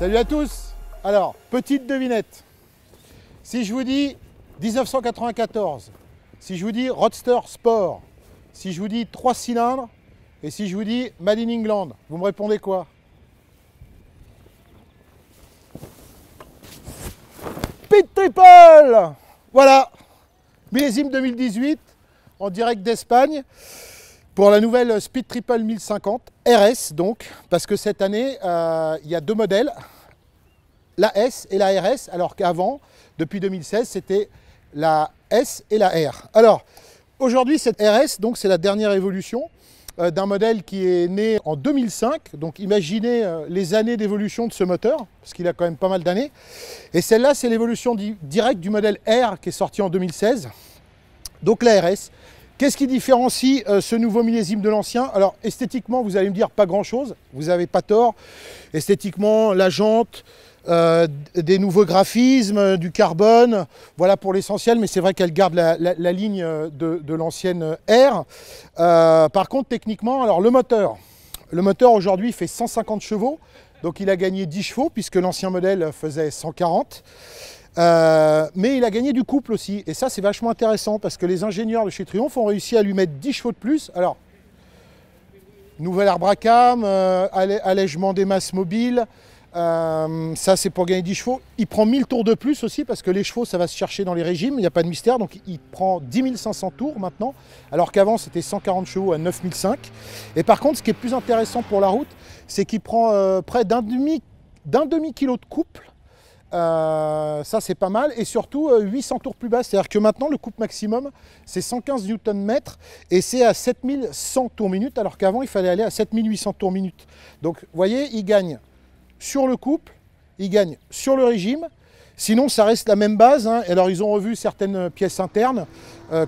Salut à tous. Alors, petite devinette. Si je vous dis 1994, si je vous dis Roadster Sport, si je vous dis 3 cylindres, et si je vous dis Made in England, vous me répondez quoi? Speed Triple. Voilà, millésime 2018, en direct d'Espagne, pour la nouvelle Speed Triple 1050, RS donc, parce que cette année, il y a deux modèles, la S et la RS, alors qu'avant, depuis 2016, c'était la S et la R. Alors, aujourd'hui, cette RS, donc c'est la dernière évolution d'un modèle qui est né en 2005. Donc imaginez les années d'évolution de ce moteur, parce qu'il a quand même pas mal d'années. Et celle-là, c'est l'évolution directe du modèle R qui est sorti en 2016. Donc la RS. Qu'est-ce qui différencie ce nouveau millésime de l'ancien? Alors esthétiquement, vous allez me dire pas grand-chose, vous n'avez pas tort. Esthétiquement, la jante, des nouveaux graphismes, du carbone, voilà pour l'essentiel, mais c'est vrai qu'elle garde la ligne de l'ancienne R. Par contre, techniquement, alors le moteur aujourd'hui fait 150 chevaux, donc il a gagné 10 chevaux, puisque l'ancien modèle faisait 140. Mais il a gagné du couple aussi, et ça c'est vachement intéressant, parce que les ingénieurs de chez Triumph ont réussi à lui mettre 10 chevaux de plus. Alors, nouvel arbre à cam, allègement des masses mobiles, ça c'est pour gagner 10 chevaux. Il prend 1000 tours de plus aussi, parce que les chevaux ça va se chercher dans les régimes, il n'y a pas de mystère, donc il prend 10 500 tours maintenant, alors qu'avant c'était 140 chevaux à 9005. Et par contre, ce qui est plus intéressant pour la route, c'est qu'il prend près d'un demi-kilo de couple. Ça c'est pas mal, et surtout 800 tours plus bas, c'est-à-dire que maintenant le couple maximum c'est 115 Nm et c'est à 7100 tours minute, alors qu'avant il fallait aller à 7800 tours minute. Donc vous voyez, il gagne sur le couple, il gagne sur le régime, sinon ça reste la même base, hein. Alors ils ont revu certaines pièces internes,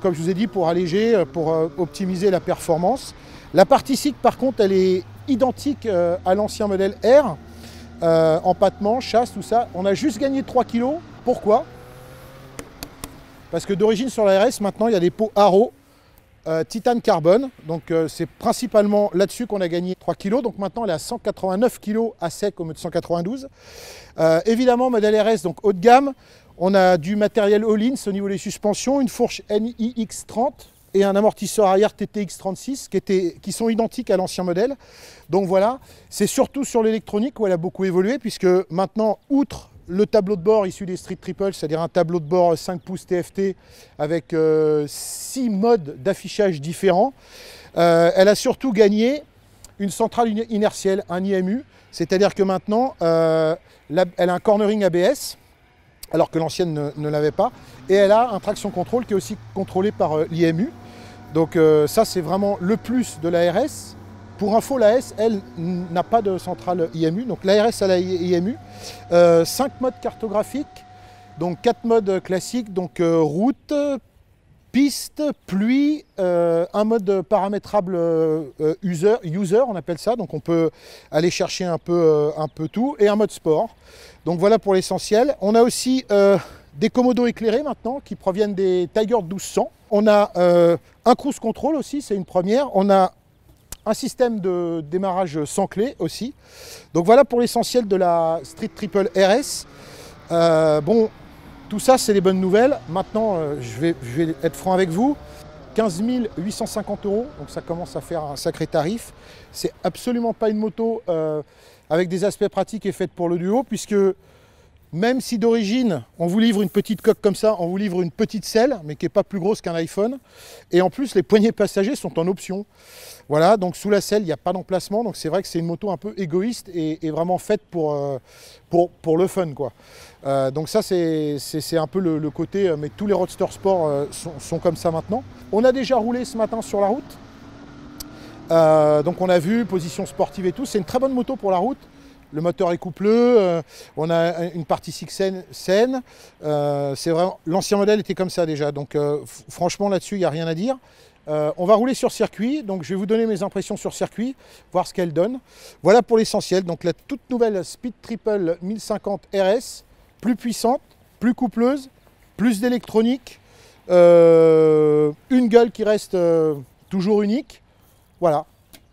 comme je vous ai dit, pour alléger, pour optimiser la performance. La partie cycle par contre elle est identique à l'ancien modèle R. Empattement, chasse, tout ça. On a juste gagné 3 kg. Pourquoi? Parce que d'origine sur la RS, maintenant il y a des pots Arrow titane carbone. Donc c'est principalement là-dessus qu'on a gagné 3 kg. Donc maintenant elle est à 189 kg à sec au lieu de 192. Évidemment, modèle RS, donc haut de gamme. On a du matériel Öhlins au niveau des suspensions, une fourche NIX30 et un amortisseur arrière TTX36 qui sont identiques à l'ancien modèle. Donc voilà, c'est surtout sur l'électronique où elle a beaucoup évolué, puisque maintenant, outre le tableau de bord issu des Street Triple, c'est-à-dire un tableau de bord 5 pouces TFT avec 6 modes d'affichage différents, elle a surtout gagné une centrale inertielle, un IMU, c'est-à-dire que maintenant, elle a un cornering ABS, alors que l'ancienne ne l'avait pas, et elle a un traction control qui est aussi contrôlé par l'IMU. Donc ça c'est vraiment le plus de la RS. Pour info, la S, elle, n'a pas de centrale IMU, donc la RS a la IMU. 5 modes cartographiques, donc 4 modes classiques, donc route, piste, pluie, un mode paramétrable user, on appelle ça, donc on peut aller chercher un peu tout, et un mode sport. Donc voilà pour l'essentiel. On a aussi des commodos éclairés maintenant qui proviennent des Tiger 1200. On a un cruise control aussi, c'est une première. On a un système de démarrage sans clé aussi. Donc voilà pour l'essentiel de la Street Triple RS. Bon, tout ça c'est les bonnes nouvelles. Maintenant, je vais être franc avec vous. 15 850 €, donc ça commence à faire un sacré tarif. C'est absolument pas une moto avec des aspects pratiques et faite pour le duo, puisque même si d'origine on vous livre une petite coque comme ça, on vous livre une petite selle, mais qui n'est pas plus grosse qu'un iPhone. Et en plus, les poignées passagers sont en option. Voilà, donc sous la selle, il n'y a pas d'emplacement. Donc c'est vrai que c'est une moto un peu égoïste et vraiment faite pour le fun, quoi. Donc ça, c'est un peu le côté, mais tous les Roadster Sport sont comme ça maintenant. On a déjà roulé ce matin sur la route. Donc on a vu, position sportive et tout. C'est une très bonne moto pour la route. Le moteur est coupleux, on a une partie saine. C'est vraiment, l'ancien modèle était comme ça déjà, donc franchement là-dessus il n'y a rien à dire. On va rouler sur circuit, donc je vais vous donner mes impressions sur circuit, voir ce qu'elle donne. Voilà pour l'essentiel, donc la toute nouvelle Speed Triple 1050 RS, plus puissante, plus coupleuse, plus d'électronique, une gueule qui reste toujours unique. Voilà,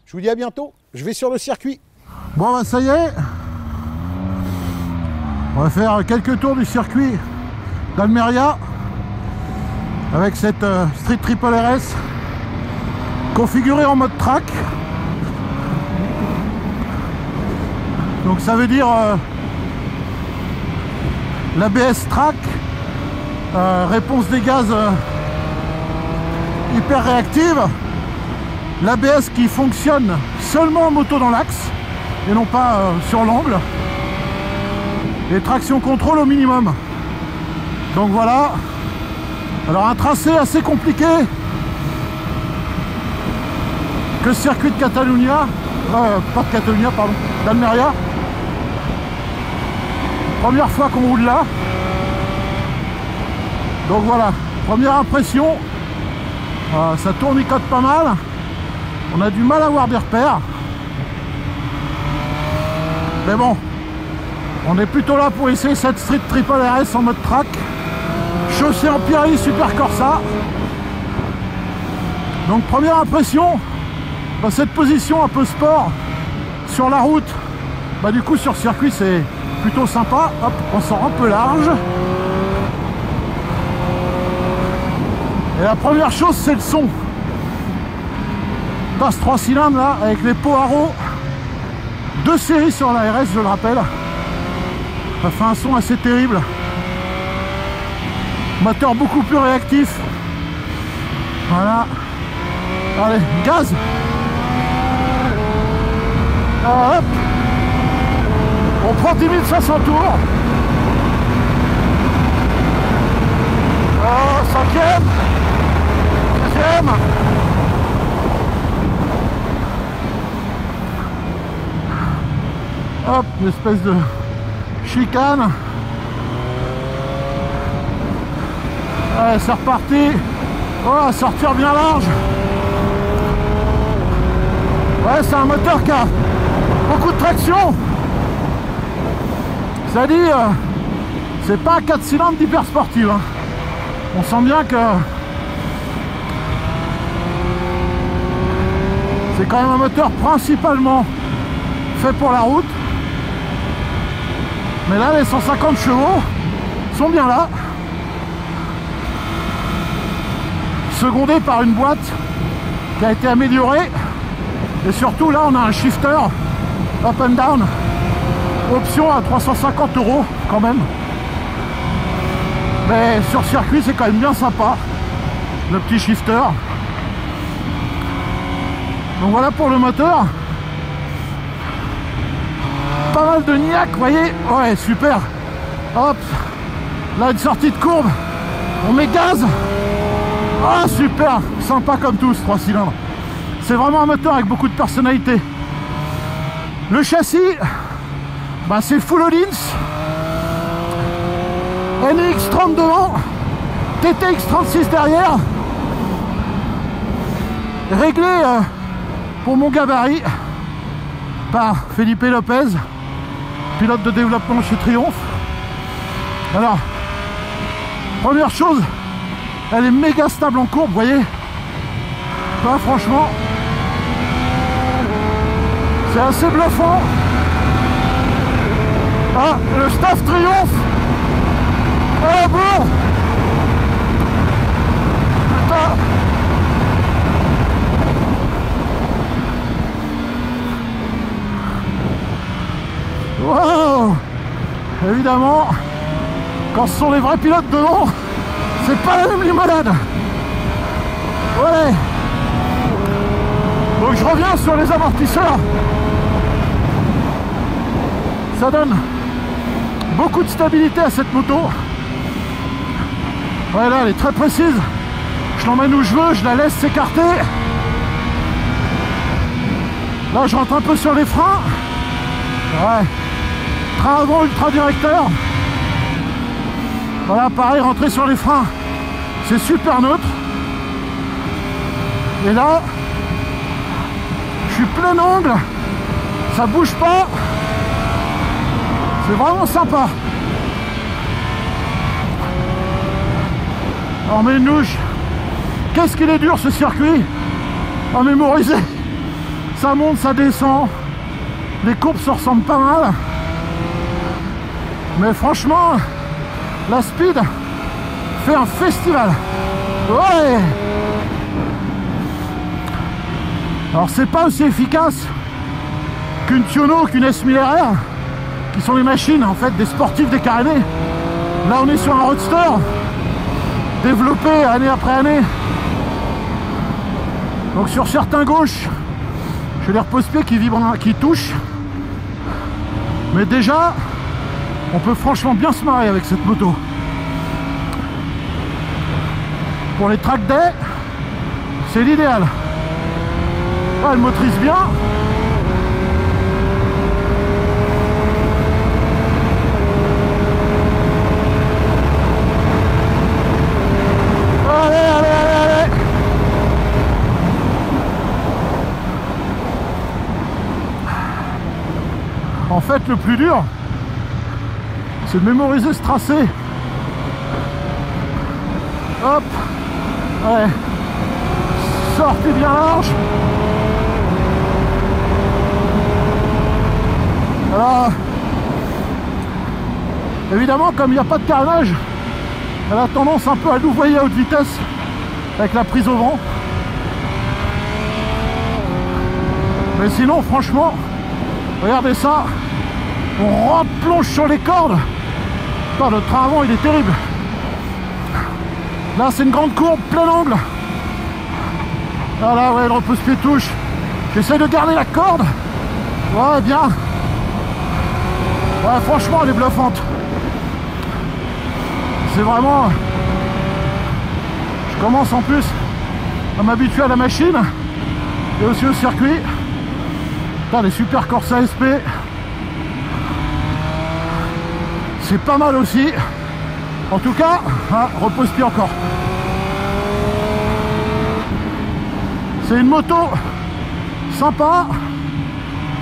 je vous dis à bientôt, je vais sur le circuit. Bon bah ça y est, On va faire quelques tours du circuit d'Almeria avec cette Street Triple RS configurée en mode track. Donc ça veut dire l'ABS track, réponse des gaz hyper réactive, l'ABS qui fonctionne seulement en moto dans l'axe et non pas sur l'angle, et traction contrôle au minimum. Donc voilà, alors un tracé assez compliqué que le circuit de Catalunya, pas de Catalunya, pardon, d'Almeria. Première fois qu'on roule là. Donc voilà, première impression, ça tournicote pas mal. On a du mal à avoir des repères. Mais bon, on est plutôt là pour essayer cette Street Triple RS en mode track. Chaussée en Pirelli Super Corsa. Donc première impression, dans cette position un peu sport sur la route, bah du coup sur circuit c'est plutôt sympa. Hop, on sort un peu large. Et la première chose c'est le son. Tasse 3 cylindres là avec les pots Haro, 2 séries sur la RS, je le rappelle. Ça fait un son assez terrible. Moteur beaucoup plus réactif. Voilà. Allez, gaz. Ah, hop. On prend 10 500 tours. Oh, 5e. 2e. Hop, une espèce de chicane. Allez, c'est reparti. Oh, sortir bien large. Ouais, c'est un moteur qui a beaucoup de traction. Ça dit, c'est pas un 4 cylindres d'hyper sportive. Hein. On sent bien que c'est quand même un moteur principalement fait pour la route. Mais là, les 150 chevaux sont bien là. Secondé par une boîte qui a été améliorée. Et surtout, là, on a un shifter up and down. Option à 350 € quand même. Mais sur circuit, c'est quand même bien sympa. Le petit shifter. Donc voilà pour le moteur. Pas mal de niaque, vous voyez. Ouais, super. Hop. Là, une sortie de courbe. On met gaz. Ah, super. Sympa comme tous, 3 cylindres. C'est vraiment un moteur avec beaucoup de personnalité. Le châssis, bah, c'est full Öhlins. NX 30 devant. TTX 36 derrière. Réglé pour mon gabarit par Felipe Lopez, pilote de développement chez Triumph. Alors, première chose, elle est méga stable en courbe, vous voyez. Là, franchement, c'est assez bluffant. Ah, le staff Triumph. Ah bon. Putain. Wow. Évidemment, quand ce sont les vrais pilotes devant, c'est pas la même limonade. Ouais. Donc je reviens sur les amortisseurs. Ça donne beaucoup de stabilité à cette moto. Ouais, là elle est très précise. Je l'emmène où je veux, je la laisse s'écarter. Là je rentre un peu sur les freins. Ouais. Train avant ultra directeur. Voilà, pareil, rentrer sur les freins, c'est super neutre. Et là, je suis plein angle, ça bouge pas. C'est vraiment sympa. Alors, mais une louche, qu'est-ce qu'il est dur ce circuit à mémoriser. Ça monte, ça descend. Les courbes se ressemblent pas mal. Mais franchement, la Speed fait un festival. Ouais. Alors c'est pas aussi efficace qu'une Tiono, qu'une S1000RR, qui sont des machines en fait des sportifs décarénés. Là on est sur un roadster développé année après année. Donc sur certains gauches, j'ai les repose-pieds qui vibrent, qui touchent. Mais déjà, on peut franchement bien se marrer avec cette moto. Pour les track day, c'est l'idéal. Ah, elle motorise bien. Allez, allez, allez, allez. En fait, le plus dur, c'est de mémoriser ce tracé. Hop. Ouais. Sortez bien large. Alors, évidemment, comme il n'y a pas de carnage, elle a tendance un peu à louvoyer à haute vitesse avec la prise au vent. Mais sinon, franchement, regardez ça, on replonge sur les cordes. Putain, le train avant, il est terrible. Là, c'est une grande courbe, plein angle. Voilà, ouais, le repose-pied touche. J'essaie de garder la corde. Ouais, bien. Ouais, franchement, elle est bluffante. C'est vraiment... Je commence en plus à m'habituer à la machine et aussi au circuit. Putain, les super Corsa SP. C'est pas mal aussi. En tout cas, hein, repose-pied encore. C'est une moto sympa.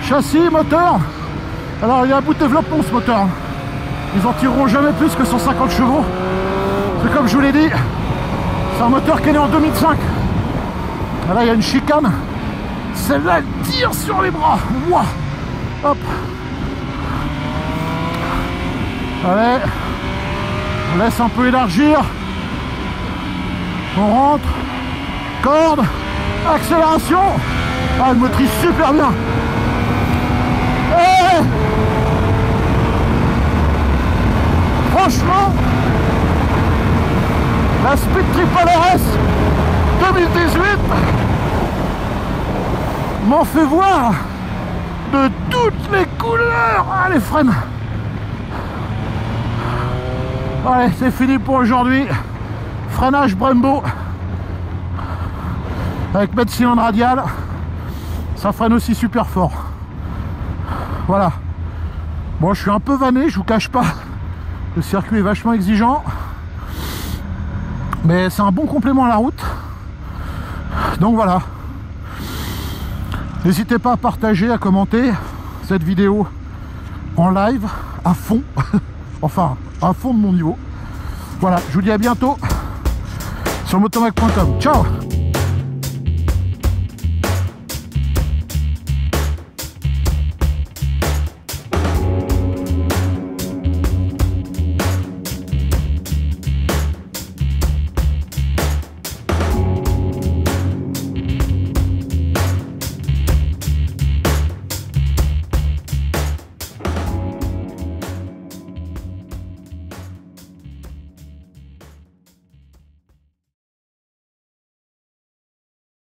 Châssis, moteur. Alors il y a un bout de développement ce moteur. Ils en tireront jamais plus que 150 chevaux. C'est comme je vous l'ai dit. C'est un moteur qui est né en 2005. Et là il y a une chicane. Celle-là elle tire sur les bras. Ouah. Hop. Allez. On laisse un peu élargir. On rentre. Corde. Accélération. Ah, elle motorise super bien. Et franchement, la Speed Triple RS 2018 m'en fait voir de toutes les couleurs. Ah, les freins. Allez, c'est fini pour aujourd'hui. Freinage Brembo avec mètre cylindre radial. Ça freine aussi super fort. Voilà. Bon, je suis un peu vanné, je vous cache pas. Le circuit est vachement exigeant. Mais c'est un bon complément à la route. Donc voilà. N'hésitez pas à partager, à commenter cette vidéo en live, à fond. Enfin, à fond de mon niveau. Voilà, je vous dis à bientôt sur motomac.com. Ciao!